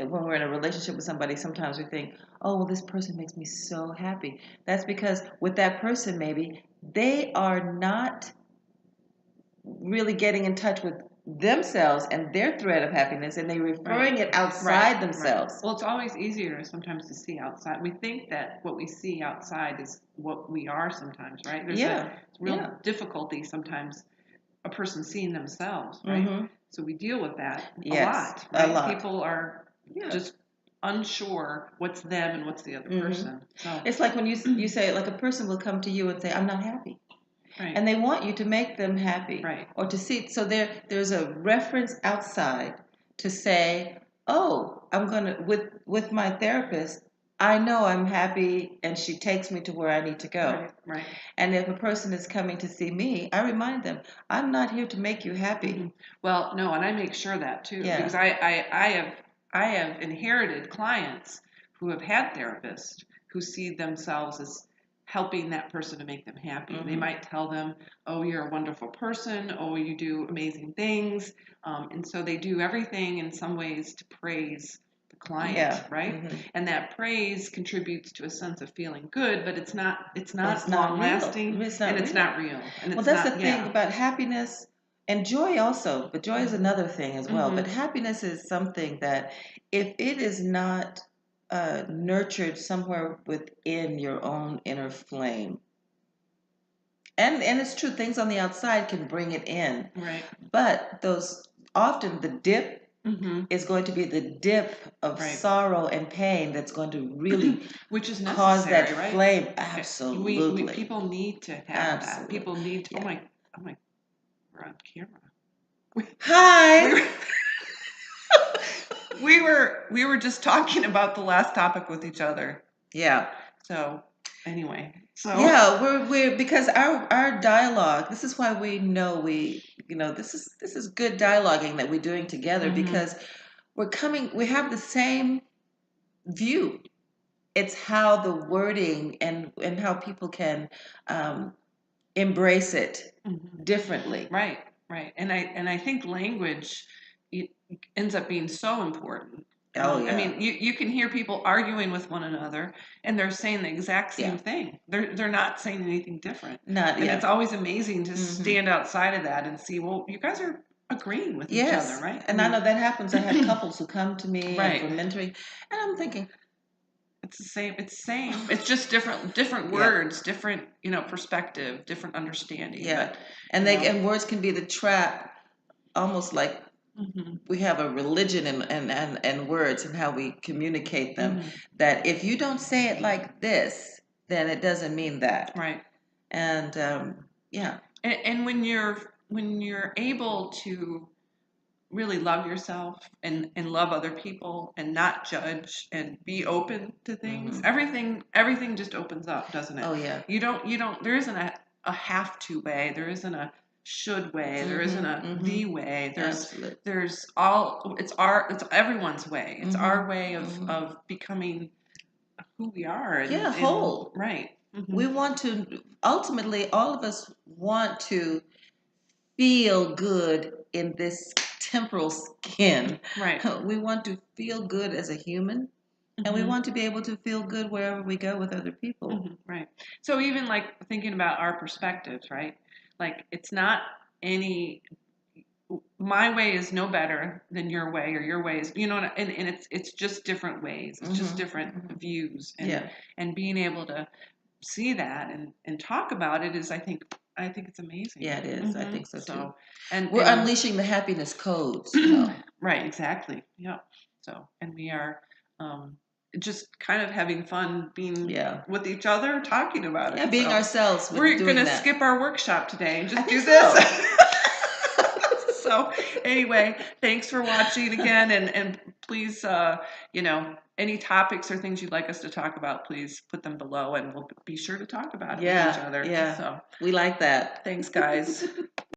when we're in a relationship with somebody, sometimes we think, oh, well, this person makes me so happy. That's because with that person, maybe they are not really getting in touch with themselves and their thread of happiness, and they're referring it outside themselves. Well, it's always easier sometimes to see outside. We think that what we see outside is what we are sometimes, right? There's a real difficulty sometimes a person seeing themselves, right? Mm-hmm. So we deal with that a Yes, lot, right? a lot. People are just unsure what's them and what's the other person. So It's like when you say, like, a person will come to you and say, I'm not happy. right. And they want you to make them happy, Right. or to see. So there's a reference outside to say, oh, I'm gonna with my therapist. I know I'm happy, and she takes me to where I need to go. Right, right. And if a person is coming to see me, I remind them, I'm not here to make you happy. Mm-hmm. Well, no, and I make sure that too, Yeah. because I have inherited clients who have had therapists who see themselves as helping that person to make them happy. Mm-hmm. They might tell them, "Oh, you're a wonderful person. Oh, you do amazing things," and so they do everything in some ways to praise the client, right? Mm-hmm. And that praise contributes to a sense of feeling good, but it's not It's long not real. lasting, It's not and it's real. not real. And Well, it's that's not, the thing about happiness and joy also, but joy is another thing as well. Mhm. But happiness is something that if it is not nurtured somewhere within your own inner flame, and it's true, things on the outside can bring it in, Right. but those often the dip Mm-hmm. is going to be the dip of Right. sorrow and pain that's going to really Which is cause necessary, that right? flame. We Absolutely. people need to have that. Absolutely. People need to. Yeah. Oh my, we're on camera. Hi. We were just talking about the last topic with each other. Yeah. So anyway, Yeah, we're because our dialogue. This is why we know this is good dialoguing that we're doing together, because we have the same view. It's how the wording and how people can embrace it differently. Right, right. And I think language ends up being so important. Oh yeah. I mean, you can hear people arguing with one another, and they're saying the exact same thing. They're not saying anything different. Not And yeah. it's always amazing to stand outside of that and see, well, you guys are agreeing with each other, right? And I know that happens. I have couples who come to me Right. for mentoring, and I'm thinking, it's the same. It's same. It's just different words, different perspective, different understanding. Yeah, But, and words can be the trap, almost like we have a religion and words and how we communicate them. That if you don't say it like this, then it doesn't mean that. Right. And yeah. And when you're able to really love yourself and love other people and not judge and be open to things, everything just opens up, doesn't it? Oh yeah. You don't there isn't a have to way, there isn't a should way, there isn't a the way. There's all it's everyone's way. It's our way of becoming who we are and whole. Right. We want to ultimately all of us want to feel good in this temporal skin. Right. We want to feel good as a human, and we want to be able to feel good wherever we go with other people. Right. So even like thinking about our perspectives, right? Like it's not any my way is no better than your way, or your way is and it's just different ways. It's just different views, and being able to see that and talk about it is I think it's amazing. Yeah, it is. I think so too. And we're unleashing the happiness codes. Right, exactly. Yeah. So, and we are just kind of having fun being with each other, talking about it. Yeah, being ourselves. We're going to skip our workshop today and just do this. So anyway, thanks for watching again, and please, any topics or things you'd like us to talk about, please put them below, and we'll be sure to talk about it with each other. Yeah. So we like that. thanks, guys.